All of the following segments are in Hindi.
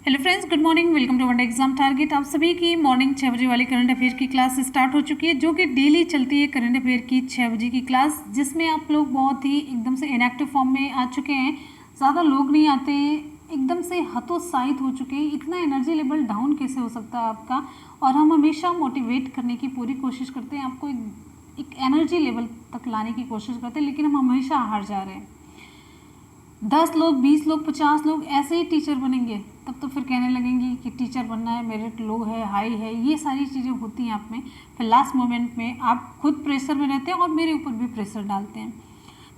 Hello friends, good morning. Welcome to one day exam target. आप सभी की मॉर्निंग 6 बजे वाली करंट अफेयर की क्लास स्टार्ट हो चुकी है, जो कि डेली चलती है करंट अफेयर की 6 बजे की क्लास, जिसमें आप लोग बहुत ही एकदम से इनएक्टिव फॉर्म में आ चुके हैं। ज़्यादा लोग नहीं आते, एकदम से हतोत्साहित हो चुके हैं। इतना एनर्जी लेवल डाउन कैसे हो सकता है आपका? और हम हमेशा मोटिवेट करने की पूरी कोशिश करते हैं, आपको एक एनर्जी लेवल तक लाने की कोशिश करते हैं, लेकिन हम हमेशा हार जा रहे हैं। 10 लोग, 20 लोग, 50 लोग ऐसे ही टीचर बनेंगे, तब तो फिर कहने लगेंगे कि टीचर बनना है, मेरिट लो है, हाई है, ये सारी चीज़ें होती हैं आप में। फिर लास्ट मोमेंट में आप खुद प्रेशर में रहते हैं और मेरे ऊपर भी प्रेशर डालते हैं।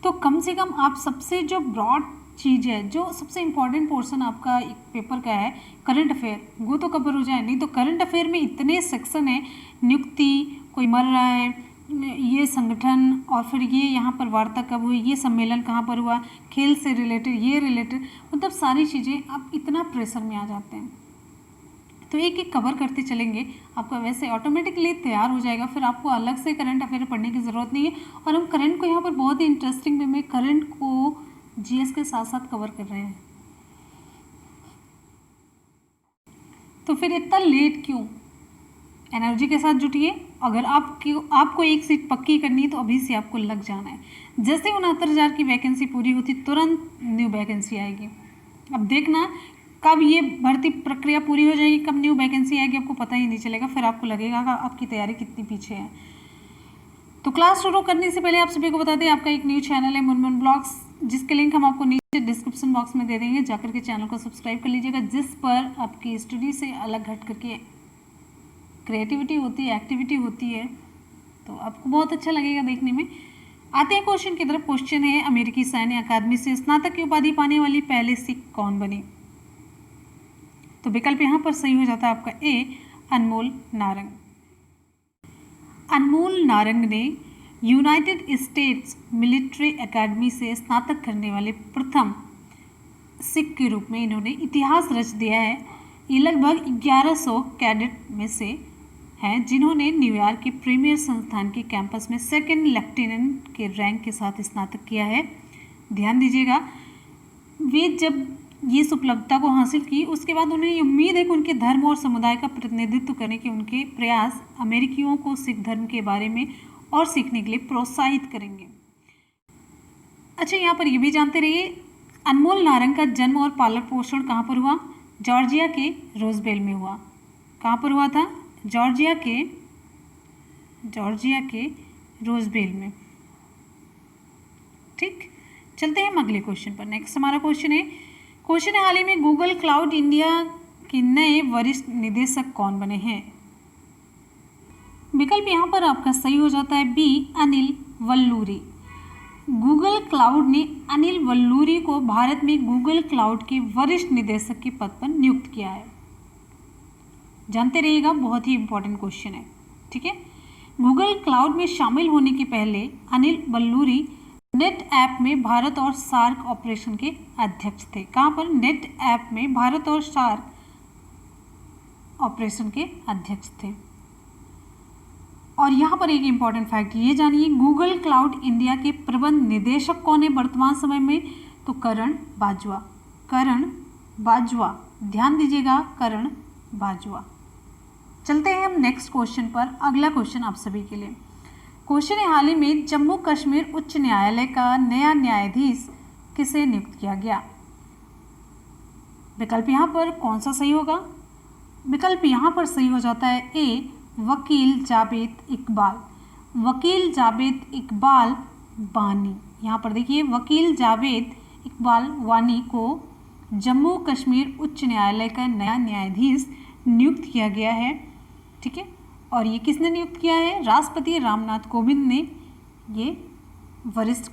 तो कम से कम आप सबसे जो ब्रॉड चीज़ है, जो सबसे इम्पॉर्टेंट पोर्शन आपका एक पेपर का है करंट अफेयर, वो तो कवर हो जाए। नहीं तो करंट अफेयर में इतने सेक्शन है, नियुक्ति, कोई मर रहा है, ये संगठन, और फिर ये यहाँ पर वार्ता कब हुई, ये सम्मेलन कहाँ पर हुआ, खेल से रिलेटेड, ये रिलेटेड, मतलब सारी चीज़ें आप इतना प्रेशर में आ जाते हैं। तो एक एक कवर करते चलेंगे, आपका वैसे ऑटोमेटिकली तैयार हो जाएगा। फिर आपको अलग से करंट अफेयर पढ़ने की ज़रूरत नहीं है। और हम करंट को यहाँ पर बहुत ही इंटरेस्टिंग वे में करंट को जीएस के साथ साथ कवर कर रहे हैं। तो फिर इतना लेट क्यों? एनर्जी के साथ जुटिए। अगर आपको एक सीट पक्की करनी है तो अभी से आपको लग जाना है। जैसे 69,000 की वैकेंसी पूरी होती, तुरंत न्यू वैकेंसी आएगी। अब देखना कब ये भर्ती प्रक्रिया पूरी हो जाएगी, कब न्यू वैकेंसी आएगी, आपको पता ही नहीं चलेगा। फिर आपको लगेगा कि आपकी तैयारी कितनी पीछे है। तो क्लास शुरू करने से पहले आप सभी को बता दें, आपका एक न्यू चैनल है मुनमुन ब्लॉग्स, जिसके लिंक हम आपको नीचे डिस्क्रिप्शन बॉक्स में दे देंगे। जाकर के चैनल को सब्सक्राइब कर लीजिएगा, जिस पर आपकी स्टडी से अलग हट करके क्रिएटिविटी होती है, एक्टिविटी होती है, तो आपको बहुत अच्छा लगेगा देखने में। आते हैं क्वेश्चन की तरफ। क्वेश्चन है, अमेरिकी सैन्य अकादमी से स्नातक की उपाधि पाने वाली पहले सिख कौन बनी? तो विकल्प यहाँ पर सही हो जाता है आपका ए, अनमोल नारंग। अनमोल नारंग ने यूनाइटेड स्टेट्स मिलिट्री एकेडमी से स्नातक करने वाले प्रथम सिख के रूप में इन्होंने इतिहास रच दिया है। ये लगभग 1100 कैडेट में से हैं जिन्होंने न्यूयॉर्क के प्रीमियर संस्थान के कैंपस में सेकंड लेफ्टिनेंट के रैंक के साथ स्नातक किया है। ध्यान दीजिएगा, वे जब ये उपलब्धता को हासिल की, उसके बाद उन्हें उम्मीद है कि उनके धर्म और समुदाय का प्रतिनिधित्व करने के उनके प्रयास अमेरिकियों को सिख धर्म के बारे में और सीखने के लिए प्रोत्साहित करेंगे। अच्छा, यहाँ पर ये भी जानते रहिए, अनमोल नारंग का जन्म और पालन पोषण कहाँ पर हुआ? जॉर्जिया के रोजबेल में हुआ। कहाँ पर हुआ था? जॉर्जिया के रोजबेल में। ठीक, चलते हैं हम अगले क्वेश्चन पर। नेक्स्ट हमारा क्वेश्चन है हाल ही में गूगल क्लाउड इंडिया के नए वरिष्ठ निदेशक कौन बने हैं? विकल्प यहाँ पर आपका सही हो जाता है B, Anil Valluri. Google cloud ने अनिल वल्लूरी को भारत में गूगल क्लाउड के वरिष्ठ निदेशक के पद पर नियुक्त किया है। जानते रहिएगा, बहुत ही इंपॉर्टेंट क्वेश्चन है। ठीक है, गूगल क्लाउड में शामिल होने के पहले अनिल वल्लूरी नेट ऐप में भारत और सार्क ऑपरेशन के अध्यक्ष थे। कहाँ पर? नेट ऐप में भारत और सार्क ऑपरेशन के अध्यक्ष थे। और यहाँ पर एक इम्पॉर्टेंट फैक्ट ये जानिए, गूगल क्लाउड इंडिया के प्रबंध निदेशक कौन है वर्तमान समय में? तो करण बाजवा। ध्यान दीजिएगा, करण बाजवा। चलते हैं हम नेक्स्ट क्वेश्चन पर। अगला क्वेश्चन आप सभी के लिए क्वेश्चन है, हाल ही में जम्मू कश्मीर उच्च न्यायालय का नया न्यायाधीश किसे नियुक्त किया गया? विकल्प यहाँ पर कौन सा सही होगा? विकल्प यहाँ पर सही हो जाता है ए, वकील जावेद इकबाल वानी। यहाँ पर देखिए, वकील जावेद इकबाल वानी को जम्मू कश्मीर उच्च न्यायालय का नया न्यायाधीश नियुक्त किया गया है। ठीक है, और ये किसने नियुक्त किया है? राष्ट्रपति रामनाथ कोविंद ने ये वरिष्ठ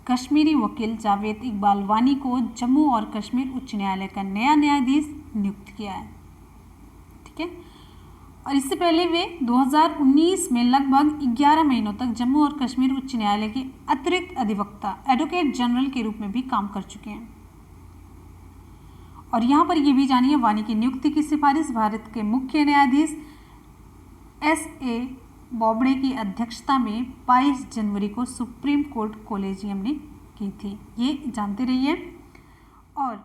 कश्मीरी वकील जावेद इकबाल वानी को जम्मू और कश्मीर उच्च न्यायालय का नया न्यायाधीश नियुक्त किया है। ठीक है, और इससे पहले वे 2019 में लगभग 11 महीनों तक जम्मू और कश्मीर उच्च न्यायालय के अतिरिक्त अधिवक्ता एडवोकेट जनरल के रूप में भी काम कर चुके हैं। और यहाँ पर ये भी जानिए, वानी की नियुक्ति की सिफारिश भारत के मुख्य न्यायाधीश एस.ए. बोबड़े की अध्यक्षता में 22 जनवरी को सुप्रीम कोर्ट कोलेजियम ने की थी। ये जानते रहिए। और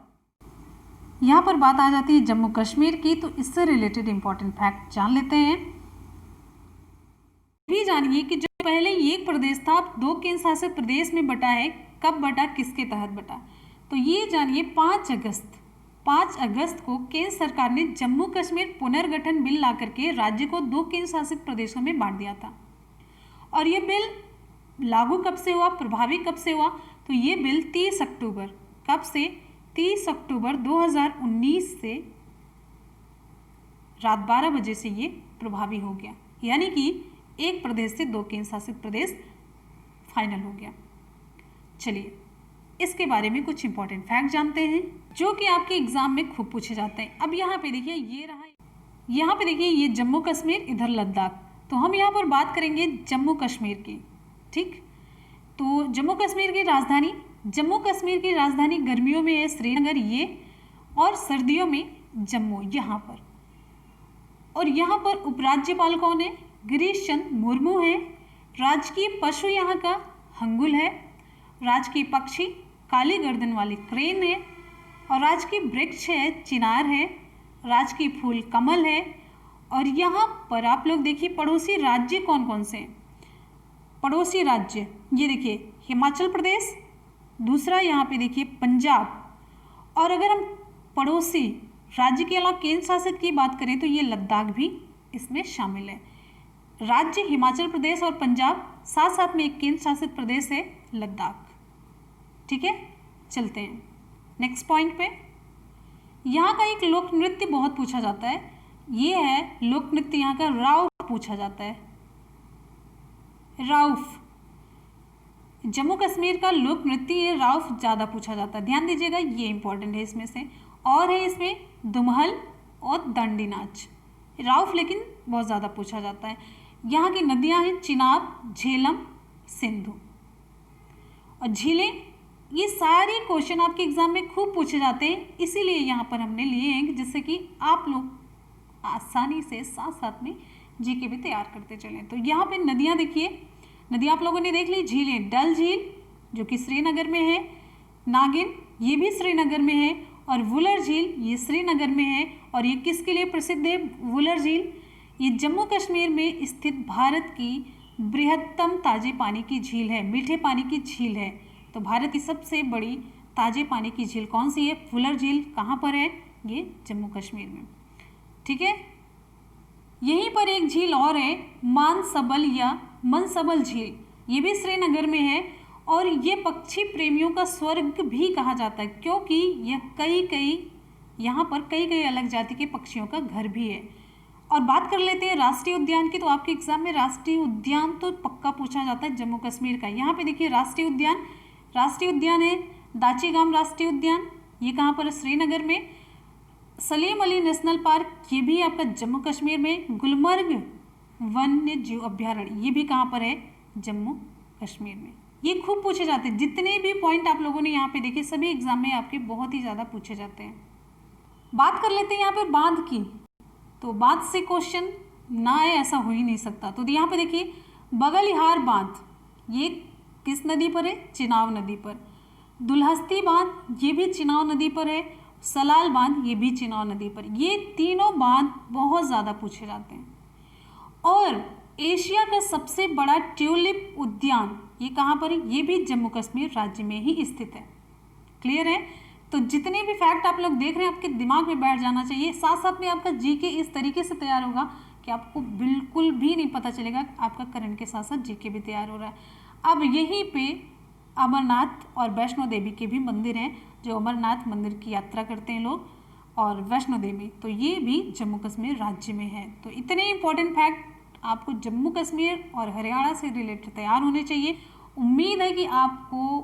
यहाँ पर बात आ जाती है जम्मू कश्मीर की, तो इससे रिलेटेड इंपॉर्टेंट फैक्ट जान लेते हैं। भी जानिए कि जो पहले ये एक प्रदेश था अब 2 केंद्र शासित प्रदेश में बटा है, कब बटा, किसके तहत बटा, तो ये जानिए 5 अगस्त को केंद्र सरकार ने जम्मू कश्मीर पुनर्गठन बिल ला करके राज्य को 2 केंद्र शासित प्रदेशों में बांट दिया था। और ये बिल लागू कब से हुआ, प्रभावी कब से हुआ, तो ये बिल 30 अक्टूबर, कब से, 30 अक्टूबर 2019 से रात 12 बजे से ये प्रभावी हो गया, यानी कि एक प्रदेश से 2 केंद्र शासित प्रदेश फाइनल हो गया। चलिए इसके बारे में कुछ इंपॉर्टेंट फैक्ट जानते हैं जो कि आपके एग्जाम में खूब पूछे जाते हैं। अब यहाँ पे देखिए ये रहा, यहाँ पे देखिए ये जम्मू कश्मीर, इधर लद्दाख, तो हम यहाँ पर बात करेंगे जम्मू कश्मीर की। ठीक, तो जम्मू कश्मीर की राजधानी गर्मियों में है श्रीनगर ये, और सर्दियों में जम्मू यहाँ पर। और यहाँ पर उपराज्यपाल कौन है, गिरीश चंद्र मुर्मू है। राजकीय पशु यहाँ का हंगुल है। राजकीय पक्षी काली गर्दन वाली क्रेन है। और राजकीय वृक्ष है चिनार है। राजकीय फूल कमल है। और यहाँ पर आप लोग देखिए पड़ोसी राज्य कौन कौन से हैं। पड़ोसी राज्य ये देखिए हिमाचल प्रदेश, दूसरा यहाँ पे देखिए पंजाब। और अगर हम पड़ोसी राज्य के अलावा केंद्र शासित की बात करें तो ये लद्दाख भी इसमें शामिल है। राज्य हिमाचल प्रदेश और पंजाब, साथ साथ में एक केंद्र शासित प्रदेश है लद्दाख। ठीक है, चलते हैं नेक्स्ट पॉइंट पे। यहाँ का एक लोक नृत्य बहुत पूछा जाता है, ये है लोक नृत्य यहाँ का राउफ पूछा जाता है। राउफ जम्मू कश्मीर का लोक नृत्य ये राउफ ज़्यादा पूछा जाता है, ध्यान दीजिएगा, ये इंपॉर्टेंट है इसमें से। और है इसमें दुमहल और दांडी नाच, राउफ लेकिन बहुत ज़्यादा पूछा जाता है। यहाँ की नदियाँ हैं चिनाब, झेलम, सिंधु और झीलें। ये सारे क्वेश्चन आपके एग्जाम में खूब पूछे जाते हैं, इसीलिए यहाँ पर हमने लिए हैं जिससे कि आप लोग आसानी से साथ साथ में जीके भी तैयार करते चलें। तो यहाँ पे नदियाँ देखिए, नदियाँ आप लोगों ने देख ली, झीलें डल झील जो कि श्रीनगर में है, नागिन ये भी श्रीनगर में है, और वुलर झील ये श्रीनगर में है। और ये किसके लिए प्रसिद्ध है वुलर झील, ये जम्मू कश्मीर में स्थित भारत की बृहत्तम ताजे पानी की झील है, मीठे पानी की झील है। तो भारत की सबसे बड़ी ताजे पानी की झील कौन सी है, वुलर झील। कहाँ पर है, ये जम्मू कश्मीर में। ठीक है, यहीं पर एक झील और है मानसबल या मनसबल झील, ये भी श्रीनगर में है। और ये पक्षी प्रेमियों का स्वर्ग भी कहा जाता है, क्योंकि यह यहाँ पर कई अलग जाति के पक्षियों का घर भी है। और बात कर लेते हैं राष्ट्रीय उद्यान की, तो आपके एग्जाम में राष्ट्रीय उद्यान तो पक्का पूछा जाता है जम्मू कश्मीर का। यहाँ पे देखिए राष्ट्रीय उद्यान है दाचीगाम राष्ट्रीय उद्यान, ये कहाँ पर है, श्रीनगर में। सलीम अली नेशनल पार्क ये भी आपका जम्मू कश्मीर में। गुलमर्ग वन्य जीव अभ्यारण्य ये भी कहाँ पर है, जम्मू कश्मीर में। ये खूब पूछे जाते हैं, जितने भी पॉइंट आप लोगों ने यहाँ पे देखे सभी एग्जाम में आपके बहुत ही ज़्यादा पूछे जाते हैं। बात कर लेते हैं यहाँ पे बांध की, तो बांध से क्वेश्चन ना आए ऐसा हो ही नहीं सकता। तो यहाँ पे देखिए बगलिहार बांध ये किस नदी पर है, चिनाब नदी पर। दुल्हस्ती बांध ये भी चिनाब नदी पर है। सलाल बांध ये भी चिनाब नदी पर। ये तीनों बांध बहुत ज़्यादा पूछे जाते हैं। और एशिया का सबसे बड़ा ट्यूलिप उद्यान ये कहाँ पर है, ये भी जम्मू कश्मीर राज्य में ही स्थित है। क्लियर है, तो जितने भी फैक्ट आप लोग देख रहे हैं आपके दिमाग में बैठ जाना चाहिए। साथ साथ में आपका जीके इस तरीके से तैयार होगा कि आपको बिल्कुल भी नहीं पता चलेगा आपका करंट के साथ साथ जीके भी तैयार हो रहा है। अब यहीं पे अमरनाथ और वैष्णो देवी के भी मंदिर हैं, जो अमरनाथ मंदिर की यात्रा करते हैं लोग, और वैष्णो देवी, तो ये भी जम्मू कश्मीर राज्य में है। तो इतने इंपॉर्टेंट फैक्ट आपको जम्मू कश्मीर और हरियाणा से रिलेटेड तैयार होने चाहिए। उम्मीद है कि आपको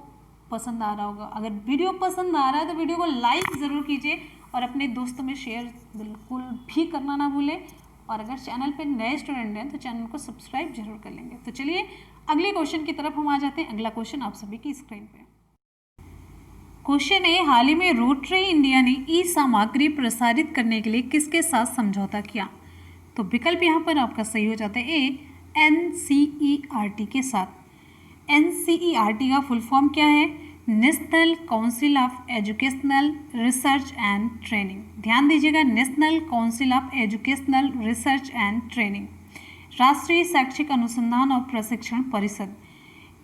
पसंद आ रहा होगा। अगर वीडियो पसंद आ रहा है तो वीडियो को लाइक ज़रूर कीजिए और अपने दोस्तों में शेयर बिल्कुल भी करना ना भूलें। और अगर चैनल पे नए स्टूडेंट हैं तो चैनल को सब्सक्राइब जरूर कर लेंगे। तो चलिए अगले क्वेश्चन की तरफ हम आ जाते हैं। अगला क्वेश्चन आप सभी की स्क्रीन पे। क्वेश्चन है, हाल ही में रोटरी इंडिया ने ई सामग्री प्रसारित करने के लिए किसके साथ समझौता किया? तो विकल्प यहाँ पर आपका सही हो जाता है ए, NCERT के साथ। NCERT का फुल फॉर्म क्या है? National council of educational research and training. ध्यान दीजिएगा, national council of educational research and training, राष्ट्रीय शैक्षिक अनुसंधान और प्रशिक्षण परिषद।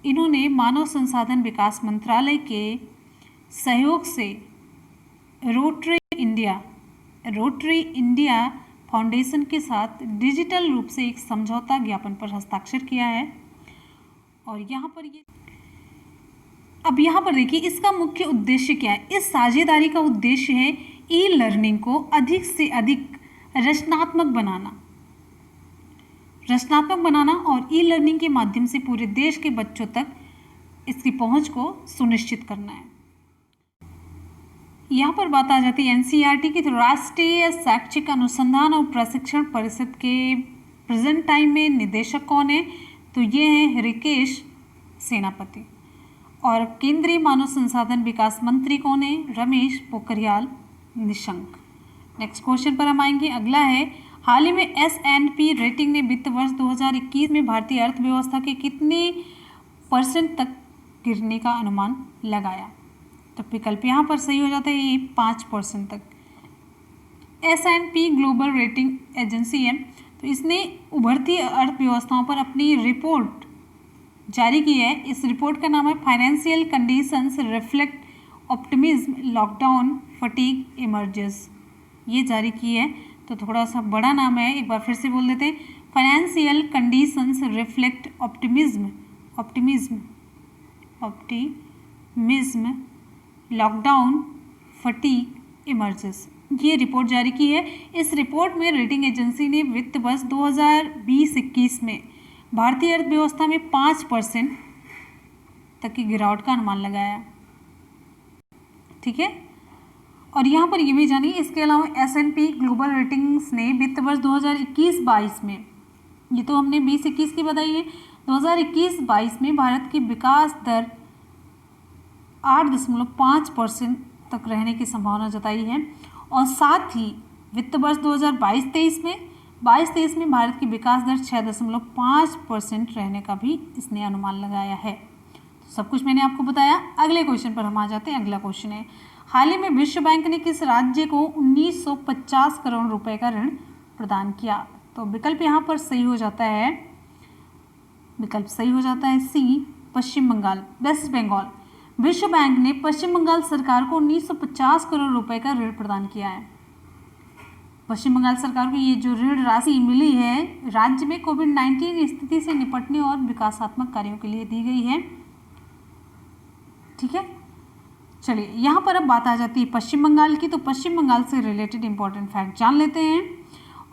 इन्होंने मानव संसाधन विकास मंत्रालय के सहयोग से रोटरी इंडिया फाउंडेशन के साथ डिजिटल रूप से एक समझौता ज्ञापन पर हस्ताक्षर किया है। और अब यहाँ पर देखिए इसका मुख्य उद्देश्य क्या है। इस साझेदारी का उद्देश्य है ई लर्निंग को अधिक से अधिक रचनात्मक बनाना और ई लर्निंग के माध्यम से पूरे देश के बच्चों तक इसकी पहुंच को सुनिश्चित करना है। यहाँ पर बात आ जाती है एनसीईआरटी की। तो राष्ट्रीय शैक्षिक अनुसंधान और प्रशिक्षण परिषद के प्रेजेंट टाइम में निदेशक कौन है? तो ये हैं हृषिकेश सेनापति। और केंद्रीय मानव संसाधन विकास मंत्री कौन है? रमेश पोखरियाल निशंक। नेक्स्ट क्वेश्चन पर हम आएंगे। अगला है, हाल ही में S&P रेटिंग ने वित्त वर्ष 2021 में भारतीय अर्थव्यवस्था के कितने % तक गिरने का अनुमान लगाया? तो विकल्प यहाँ पर सही हो जाता है, ये 5% तक। S&P ग्लोबल रेटिंग एजेंसी है, तो इसने उभरती अर्थव्यवस्थाओं पर अपनी रिपोर्ट जारी की है। इस रिपोर्ट का नाम है financial conditions reflect optimism lockdown fatigue emerges. ये जारी की है, तो थोड़ा सा बड़ा नाम है, एक बार फिर से बोल देते हैं। Financial conditions reflect optimism lockdown fatigue emerges, ये रिपोर्ट जारी की है। इस रिपोर्ट में रेटिंग एजेंसी ने वित्त वर्ष 2020-21 में भारतीय अर्थव्यवस्था में 5% तक की गिरावट का अनुमान लगाया। ठीक है, और यहाँ पर ये भी जानिए, इसके अलावा S&P ग्लोबल रेटिंग्स ने वित्त वर्ष 2021-22 में, ये तो हमने 20-21 की बताई है, 2021-22 में भारत की विकास दर 8.5% तक रहने की संभावना जताई है। और साथ ही वित्त वर्ष 2022-23 में भारत की विकास दर 6.5% रहने का भी इसने अनुमान लगाया है। तो सब कुछ मैंने आपको बताया। अगले क्वेश्चन पर हम आ जाते हैं। अगला क्वेश्चन है, हाल ही में विश्व बैंक ने किस राज्य को 1950 करोड़ रुपए का ऋण प्रदान किया? तो विकल्प यहाँ पर सही हो जाता है, सी, पश्चिम बंगाल, वेस्ट बंगाल। विश्व बैंक ने पश्चिम बंगाल सरकार को 1950 करोड़ रुपए का ऋण प्रदान किया है। पश्चिम बंगाल सरकार को ये जो ऋण राशि मिली है, राज्य में कोविड-19 स्थिति से निपटने और विकासात्मक कार्यों के लिए दी गई है। ठीक है, चलिए यहाँ पर अब बात आ जाती है पश्चिम बंगाल की। तो पश्चिम बंगाल से रिलेटेड इंपॉर्टेंट फैक्ट जान लेते हैं।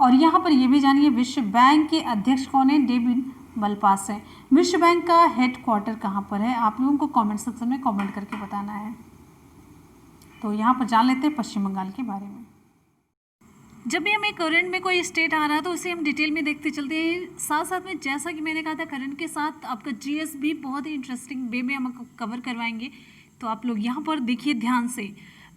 और यहाँ पर ये भी जानिए, विश्व बैंक के अध्यक्ष कौन है? डेविड मलपास है। विश्व बैंक का हेडक्वार्टर कहाँ पर है? आप लोगों को कमेंट सेक्शन में कमेंट करके बताना है। तो यहाँ पर जान लेते हैं पश्चिम बंगाल के बारे में। जब भी हमें करंट में कोई स्टेट आ रहा है तो उसे हम डिटेल में देखते चलते हैं। साथ साथ में जैसा कि मैंने कहा था, करंट के साथ आपका जीएस भी बहुत ही इंटरेस्टिंग वे में हम कवर करवाएंगे। तो आप लोग यहाँ पर देखिए ध्यान से।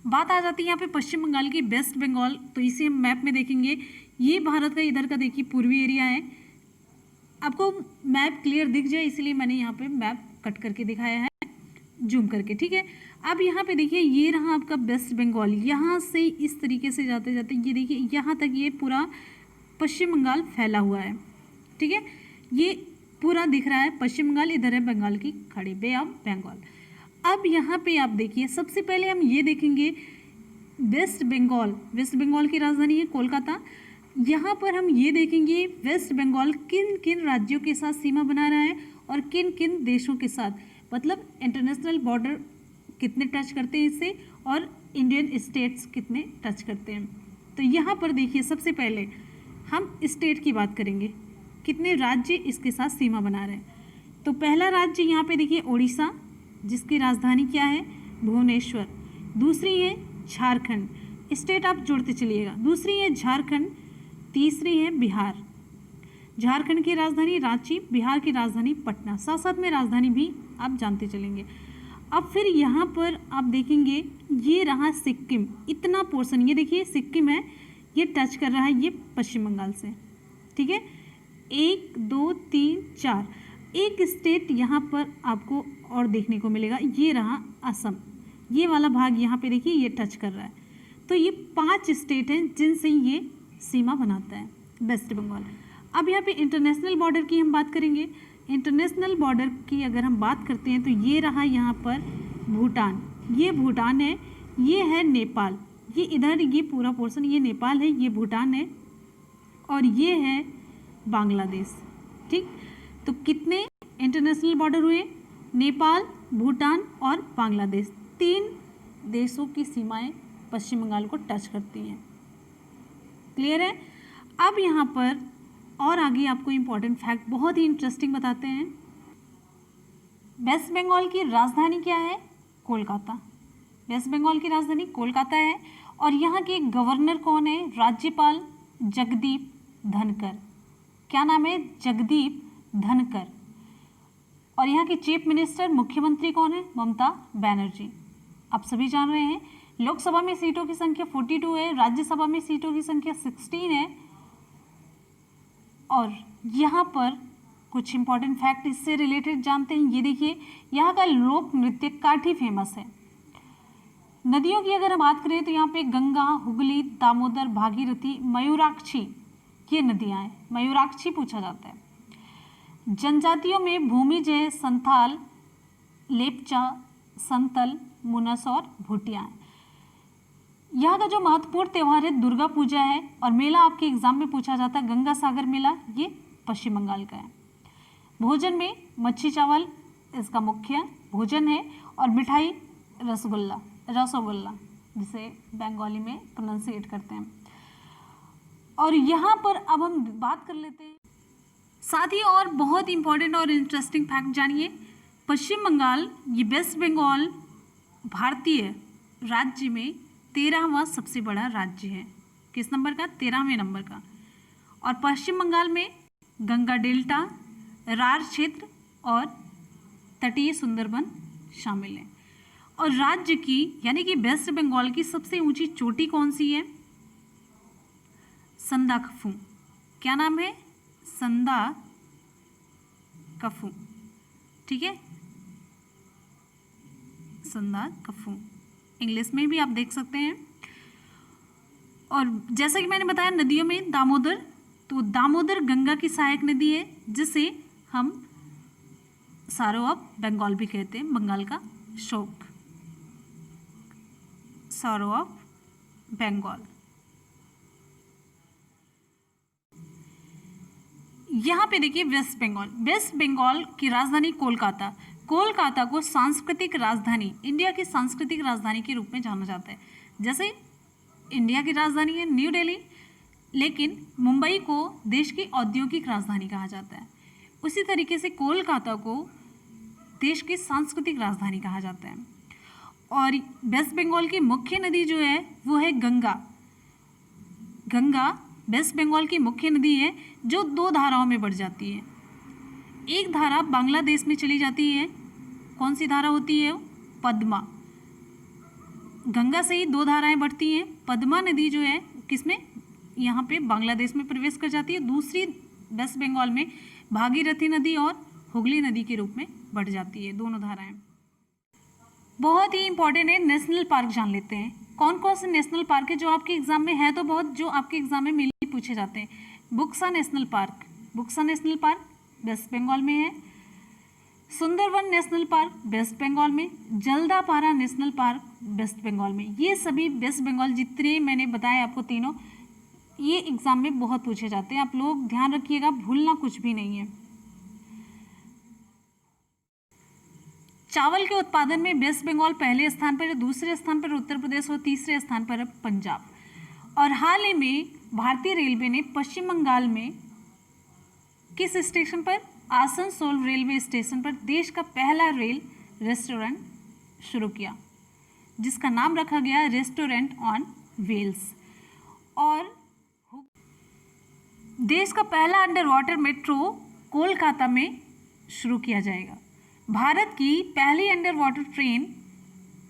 बात आ जाती है यहाँ पे पश्चिम बंगाल की, वेस्ट बंगाल। तो इसे हम मैप में देखेंगे। ये भारत का इधर का देखिए पूर्वी एरिया है। आपको मैप क्लियर दिख जाए इसलिए मैंने यहाँ पे मैप कट करके दिखाया है, जूम करके। ठीक है, अब यहाँ पे देखिए, ये रहा आपका वेस्ट बंगाल। यहाँ से इस तरीके से जाते जाते ये देखिए यहाँ तक ये पूरा पश्चिम बंगाल फैला हुआ है। ठीक है, ये पूरा दिख रहा है पश्चिम बंगाल। इधर है बंगाल की खाड़ी, बे ऑफ बंगाल। अब यहाँ पे आप देखिए, सबसे पहले हम ये देखेंगे वेस्ट बंगाल की राजधानी है कोलकाता। यहाँ पर हम ये देखेंगे वेस्ट बंगाल किन किन राज्यों के साथ सीमा बना रहा है और किन किन देशों के साथ, मतलब इंटरनेशनल बॉर्डर कितने टच करते हैं इससे और इंडियन स्टेट्स कितने टच करते हैं। तो यहाँ पर देखिए, सबसे पहले हम स्टेट की बात करेंगे, कितने राज्य इसके साथ सीमा बना रहे हैं। तो पहला राज्य यहाँ पे देखिए उड़ीसा, जिसकी राजधानी क्या है? भुवनेश्वर। दूसरी है झारखंड, स्टेट आप जोड़ते चलिएगा। दूसरी है झारखंड। तीसरी है बिहार। झारखंड की राजधानी रांची, बिहार की राजधानी पटना। साथ साथ में राजधानी भी आप जानते चलेंगे। अब फिर यहाँ पर आप देखेंगे, ये रहा सिक्किम। इतना पोर्शन ये देखिए सिक्किम है, ये टच कर रहा है ये पश्चिम बंगाल से। ठीक है, 1 2 3 4। एक स्टेट यहाँ पर आपको और देखने को मिलेगा, ये रहा असम, ये वाला भाग यहाँ पे देखिए ये टच कर रहा है। तो ये 5 स्टेट हैं जिनसे ये सीमा बनाता है वेस्ट बंगाल। अब यहाँ पे इंटरनेशनल बॉर्डर की हम बात करेंगे। इंटरनेशनल बॉर्डर की अगर हम बात करते हैं तो ये रहा यहाँ पर भूटान, ये भूटान है, ये है नेपाल, ये इधर ये पूरा पोर्शन ये नेपाल है, ये भूटान है और ये है बांग्लादेश। ठीक, तो कितने इंटरनेशनल बॉर्डर हुए? नेपाल, भूटान और बांग्लादेश, 3 देशों की सीमाएं पश्चिम बंगाल को टच करती हैं। क्लियर है? अब यहाँ पर और आगे आपको इम्पॉर्टेंट फैक्ट बहुत ही इंटरेस्टिंग बताते हैं। वेस्ट बंगाल की राजधानी क्या है? कोलकाता। वेस्ट बंगाल की राजधानी कोलकाता है और यहाँ के गवर्नर कौन है? राज्यपाल जगदीप धनकर। क्या नाम है? जगदीप धनकर। और यहाँ के चीफ मिनिस्टर मुख्यमंत्री कौन है? ममता बनर्जी। आप सभी जान रहे हैं। लोकसभा में सीटों की संख्या 42 है, राज्यसभा में सीटों की संख्या 16 है। और यहाँ पर कुछ इंपॉर्टेंट फैक्ट इससे रिलेटेड जानते हैं। ये देखिए, यहाँ का लोक नृत्य काठी फेमस है। नदियों की अगर हम बात करें तो यहाँ पे गंगा, हुगली, दामोदर, भागीरथी, मयूराक्षी ये नदियाँ हैं। मयूराक्षी पूछा जाता है। जनजातियों में भूमिजय, संथाल, लेपचा, संतल, मुनस और भूटिया हैं। यहाँ का जो महत्वपूर्ण त्यौहार है दुर्गा पूजा है और मेला आपके एग्जाम में पूछा जाता है गंगा सागर मेला, ये पश्चिम बंगाल का है। भोजन में मच्छी चावल इसका मुख्य भोजन है और मिठाई रसगुल्ला जिसे बंगाली में प्रोनाउंसिएट करते हैं। और यहाँ पर अब हम बात कर लेते हैं साथ ही और बहुत इंपॉर्टेंट और इंटरेस्टिंग फैक्ट जानिए। पश्चिम बंगाल ये वेस्ट बंगाल भारतीय राज्य में 13वां सबसे बड़ा राज्य है। किस नंबर का? 13वें नंबर का। और पश्चिम बंगाल में गंगा डेल्टा, रार क्षेत्र और तटीय सुंदरबन शामिल हैं। और राज्य की यानी कि वेस्ट बंगाल की सबसे ऊंची चोटी कौन सी है? संदाकफू। क्या नाम है? संदाकफू। ठीक है, संदाकफू इंग्लिश में भी आप देख सकते हैं। और जैसा कि मैंने बताया नदियों में दामोदर, तो दामोदर गंगा की सहायक नदी है जिसे हम सारो ऑफ बंगाल भी कहते हैं। बंगाल का शोक, सारो ऑफ बंगाल। यहाँ पे देखिए वेस्ट बंगाल की राजधानी कोलकाता। कोलकाता को सांस्कृतिक राजधानी, इंडिया की सांस्कृतिक राजधानी के रूप में जाना जाता है। जैसे इंडिया की राजधानी है न्यू दिल्ली, लेकिन मुंबई को देश की औद्योगिक राजधानी कहा जाता है। उसी तरीके से कोलकाता को देश की सांस्कृतिक राजधानी कहा जाता है। और वेस्ट बंगाल की मुख्य नदी जो है वो है गंगा। गंगा वेस्ट बंगाल की मुख्य नदी है जो 2 धाराओं में बढ़ जाती है। एक धारा बांग्लादेश में चली जाती है। कौन सी धारा होती है? पद्मा। गंगा से ही 2 धाराएं बढ़ती हैं। पद्मा नदी जो है किसमें? यहाँ पे बांग्लादेश में प्रवेश कर जाती है। दूसरी वेस्ट बंगाल में भागीरथी नदी और हुगली नदी के रूप में बढ़ जाती है, दोनों धाराएं। बहुत ही इंपॉर्टेंट है, नेशनल पार्क जान लेते हैं। कौन कौन से नेशनल पार्क है जो आपके एग्जाम में है? तो बहुत जो आपके एग्जाम में मेनली पूछे जाते हैं। Buxa national park, Buxa national park West Bengal में है। Sundarban national park West Bengal में। Jaldapara national park West Bengal में। ये सभी वेस्ट बंगाल जितने मैंने बताए आपको तीनों, ये एग्जाम में बहुत पूछे जाते हैं। आप लोग ध्यान रखिएगा, भूलना कुछ भी नहीं है। चावल के उत्पादन में वेस्ट बंगाल पहले स्थान पर है, दूसरे स्थान पर उत्तर प्रदेश और तीसरे स्थान पर है पंजाब। और हाल ही में भारतीय रेलवे ने पश्चिम बंगाल में किस स्टेशन पर? आसनसोल रेलवे स्टेशन पर देश का पहला रेल रेस्टोरेंट शुरू किया, जिसका नाम रखा गया रेस्टोरेंट ऑन व्हील्स। और देश का पहला अंडर वाटर मेट्रो कोलकाता में शुरू किया जाएगा। भारत की पहली अंडर वाटर ट्रेन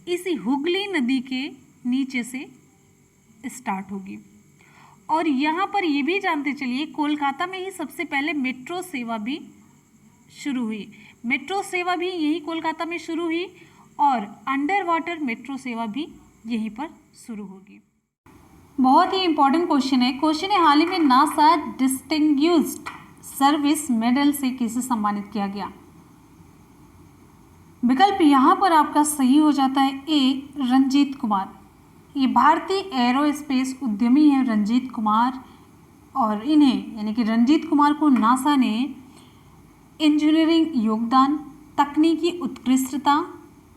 इसी हुगली नदी के नीचे से स्टार्ट होगी। और यहाँ पर ये भी जानते चलिए कोलकाता में ही सबसे पहले मेट्रो सेवा भी शुरू हुई। मेट्रो सेवा भी यही कोलकाता में शुरू हुई और अंडर वाटर मेट्रो सेवा भी यहीं पर शुरू होगी। बहुत ही इंपॉर्टेंट क्वेश्चन है हाल ही में नासा डिस्टिंग्विश्ड सर्विस मेडल से किसे सम्मानित किया गया? विकल्प यहाँ पर आपका सही हो जाता है ए, रंजीत कुमार। ये भारतीय एरोस्पेस उद्यमी है रंजीत कुमार, और इन्हें यानी कि रंजीत कुमार को नासा ने इंजीनियरिंग योगदान, तकनीकी उत्कृष्टता,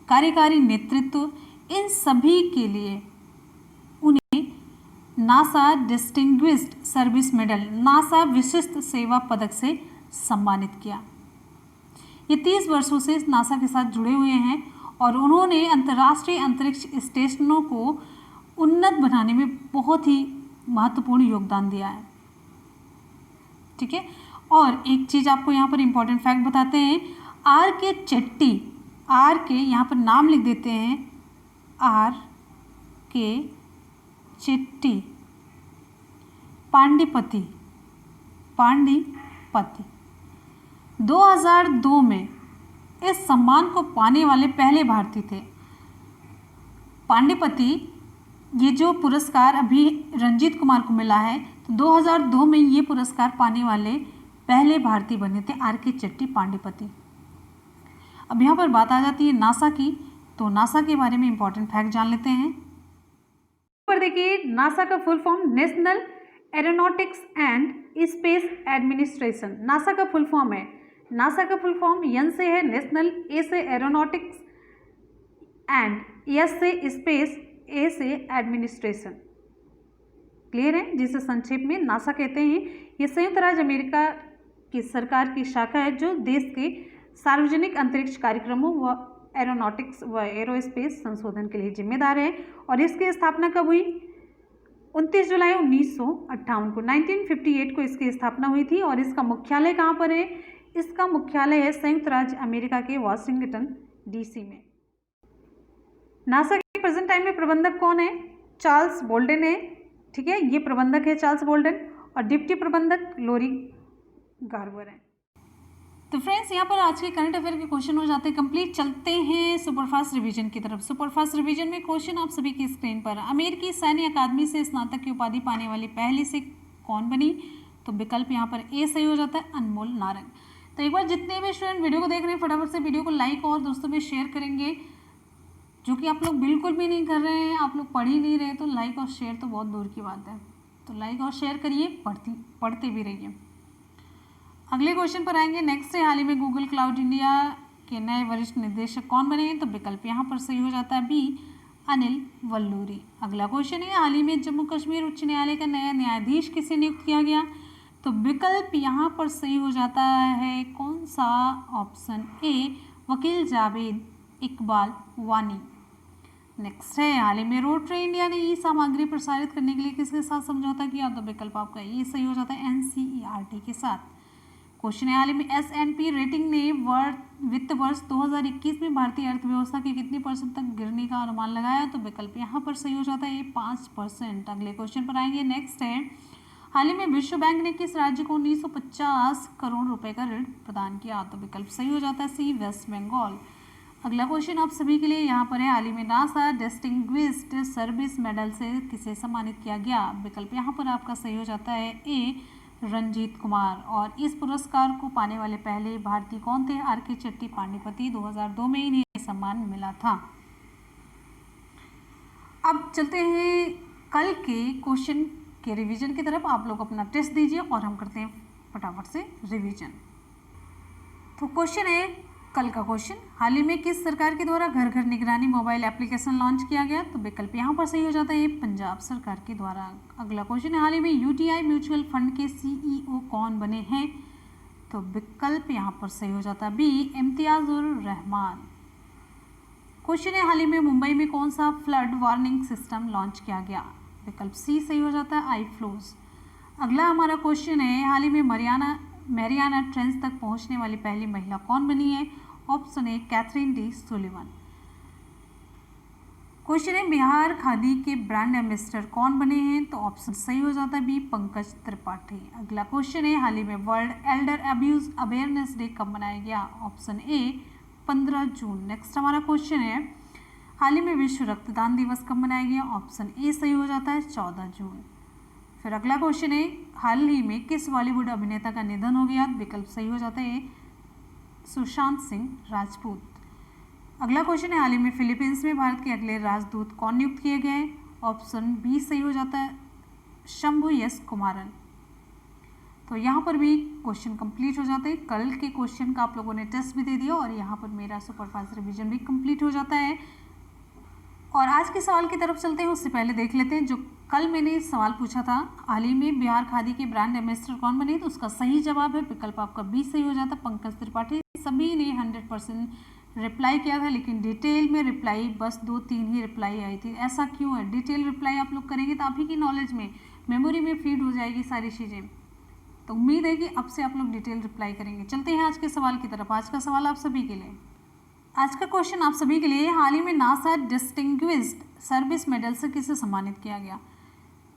कार्यकारी नेतृत्व, इन सभी के लिए उन्हें NASA distinguished service medal, NASA विशिष्ट सेवा पदक से सम्मानित किया। ये 30 वर्षों से नासा के साथ जुड़े हुए हैं और उन्होंने अंतर्राष्ट्रीय अंतरिक्ष स्टेशनों को उन्नत बनाने में बहुत ही महत्वपूर्ण योगदान दिया है। ठीक है, और एक चीज़ आपको यहाँ पर इम्पोर्टेंट फैक्ट बताते हैं, आर के चेट्टी, आर के यहाँ पर नाम लिख देते हैं, आर के चेट्टी पांडिपति 2002 में इस सम्मान को पाने वाले पहले भारतीय थे। पांडिपति, ये जो पुरस्कार अभी रंजीत कुमार को मिला है, तो 2002 में ये पुरस्कार पाने वाले पहले भारतीय बने थे आर के चेट्टी पांडिपति। अब यहाँ पर बात आ जाती है नासा की, तो नासा के बारे में इंपॉर्टेंट फैक्ट जान लेते हैं। पर देखिए, नासा का full form national aeronautics and space administration, NASA का फुल फॉर्म है। नासा का फुल फॉर्म एन से है नेशनल, ए से एरोनॉटिक्स एंड एस से स्पेस, ए से एडमिनिस्ट्रेशन। क्लियर है, जिसे संक्षेप में नासा कहते हैं। ये संयुक्त राज्य अमेरिका की सरकार की शाखा है जो देश के सार्वजनिक अंतरिक्ष कार्यक्रमों व एरोनॉटिक्स व एरोस्पेस संशोधन के लिए जिम्मेदार है। और इसकी स्थापना कब हुई? 29 जुलाई 1958 को, 1958 को इसकी स्थापना हुई थी। और इसका मुख्यालय कहाँ पर है? इसका मुख्यालय है संयुक्त राज्य अमेरिका के वाशिंगटन डीसी में। नासा के प्रेजेंट टाइम में प्रबंधक कौन है? चार्ल्स बोल्डन है। ठीक है, ये प्रबंधक है चार्ल्स बोल्डन, और डिप्टी प्रबंधक लोरी गार्वर है। तो फ्रेंड्स, यहाँ पर आज के करंट अफेयर के क्वेश्चन हो जाते हैं कंप्लीट। चलते हैं सुपरफास्ट रिवीजन की तरफ। सुपरफास्ट रिवीजन में क्वेश्चन आप सभी की स्क्रीन पर। अमेरिकी सैन्य अकादमी से स्नातक की उपाधि पाने वाली पहली सिख कौन बनी? तो विकल्प यहाँ पर ए सही हो जाता है, अनमोल नारंग। तो एक बार जितने भी स्टूडेंट वीडियो को देख रहे हैं, फटाफट से वीडियो को लाइक और दोस्तों में शेयर करेंगे, जो कि आप लोग बिल्कुल भी नहीं कर रहे हैं, आप लोग पढ़ ही नहीं रहे, तो लाइक और शेयर तो बहुत दूर की बात है। तो लाइक और शेयर करिए, पढ़ते भी रहिए। अगले क्वेश्चन पर आएंगे। नेक्स्ट है, हाल ही में गूगल क्लाउड इंडिया के नए वरिष्ठ निदेशक कौन बने हैं? तो विकल्प यहाँ पर सही हो जाता है बी, अनिल वल्लूरी। अगला क्वेश्चन है, हाल ही में जम्मू कश्मीर उच्च न्यायालय का नया न्यायाधीश किसे नियुक्त किया गया? तो विकल्प यहाँ पर सही हो जाता है कौन सा? ऑप्शन ए, वकील जावेद इकबाल वानी। नेक्स्ट है, हाल ही में रोटरी इंडिया ने ई सामग्री प्रसारित करने के लिए किसके साथ समझौता किया? तो विकल्प आपका ये सही हो जाता है, एनसीईआरटी के साथ। क्वेश्चन है, हाल ही में एस&पी रेटिंग ने वित्त वर्ष 2021 में भारतीय अर्थव्यवस्था के कितने % तक गिरने का अनुमान लगाया? तो विकल्प यहाँ पर सही हो जाता है 5%। अगले क्वेश्चन पर आएंगे। नेक्स्ट है, हाल ही में विश्व बैंक ने किस राज्य को 1950 करोड़ रुपए का ऋण प्रदान किया? तो विकल्प सही हो जाता है सी, वेस्ट बंगाल। अगला क्वेश्चन आप सभी के लिए यहाँ पर है, हाल ही में नासा डिस्टिंग्विश्ड सर्विस मेडल से किसे सम्मानित किया गया? विकल्प यहाँ पर आपका सही हो जाता है ए, रंजीत कुमार। और इस पुरस्कार को पाने वाले पहले भारतीय कौन थे? आर के चेट्टी पांडिपति। 2002 में इन्हें सम्मान मिला था। अब चलते हैं कल के क्वेश्चन के रिवीजन की तरफ। आप लोग अपना टेस्ट दीजिए और हम करते हैं फटाफट से रिवीजन। तो क्वेश्चन है, कल का क्वेश्चन, हाल ही में किस सरकार के द्वारा घर घर निगरानी मोबाइल एप्लीकेशन लॉन्च किया गया? तो विकल्प यहाँ पर सही हो जाता है पंजाब सरकार के द्वारा। अगला क्वेश्चन है, हाल ही में यूटीआई म्यूचुअल फंड के सीईओ कौन बने हैं? तो विकल्प यहाँ पर सही हो जाता है बी, इम्तियाजुर रहमान। क्वेश्चन है, हाल ही में मुंबई में कौन सा फ्लड वार्निंग सिस्टम लॉन्च किया गया? विकल्प सी सही हो जाता है, आई फ्लोज। अगला हमारा क्वेश्चन है, हाल ही में मैरियाना ट्रेंच तक पहुंचने वाली पहली महिला कौन बनी है? Option A, Catherine D Sullivan. Question है बिहार खादी के ब्रांड एम्बेसडर कौन बने हैं? तो ऑप्शन सही हो जाता है बी, पंकज त्रिपाठी। अगला क्वेश्चन है हाल ही में world Elder abuse awareness day कब मनाया गया? Option A 15 June. नेक्स्ट हमारा क्वेश्चन है हाल ही में विश्व रक्तदान दिवस कब मनाया गया? ऑप्शन ए सही हो जाता है 14 जून। फिर अगला क्वेश्चन है हाल ही में किस बॉलीवुड अभिनेता का निधन हो गया? विकल्प सही हो जाता है सुशांत सिंह राजपूत। अगला क्वेश्चन है हाल ही में फिलीपींस में भारत के अगले राजदूत कौन नियुक्त किए गए? ऑप्शन बी सही हो जाता है शंभु यस कुमारन। तो यहाँ पर भी क्वेश्चन कंप्लीट हो जाते हैं। कल के क्वेश्चन का आप लोगों ने टेस्ट भी दे दिया और यहाँ पर मेरा सुपरफास्ट रिवीजन भी कंप्लीट हो जाता है। और आज के सवाल की तरफ चलते हैं, उससे पहले देख लेते हैं जो कल मैंने सवाल पूछा था हाल ही में बिहार खादी के ब्रांड एम्बेसडर कौन बने? तो उसका सही जवाब है विकल्प आपका बी सही हो जाता है पंकज त्रिपाठी। सभी ने 100% रिप्लाई किया था, लेकिन डिटेल में रिप्लाई बस 2-3 ही रिप्लाई आई थी। ऐसा क्यों है? डिटेल रिप्लाई आप लोग करेंगे तो आप ही की नॉलेज में, मेमोरी में फीड हो जाएगी सारी चीज़ें। तो उम्मीद है कि अब से आप लोग डिटेल रिप्लाई करेंगे। चलते हैं आज के सवाल की तरफ। आज का सवाल आप सभी के लिए, आज का क्वेश्चन आप सभी के लिए, हाल ही में नासा डिस्टिंग्विश्ड सर्विस मेडल से किसे सम्मानित किया गया?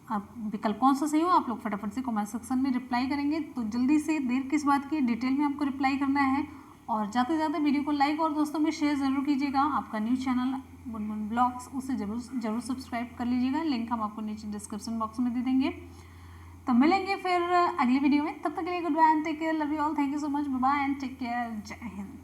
आप विकल्प कौन सा सही हो आप लोग फटाफट से कमेंट सेक्शन में रिप्लाई करेंगे। तो जल्दी से, देर किस बात की, डिटेल में आपको रिप्लाई करना है। और जाते जाते वीडियो को लाइक और दोस्तों में शेयर ज़रूर कीजिएगा। आपका न्यूज़ चैनल बुनबुन ब्लॉग्स, उसे जरूर सब्सक्राइब कर लीजिएगा। लिंक हम आपको नीचे डिस्क्रिप्शन बॉक्स में दे देंगे। तो मिलेंगे फिर अगली वीडियो में, तब तक के लिए good bye and take care, love you all, thank you so much, bye bye and take care, जय हिंद।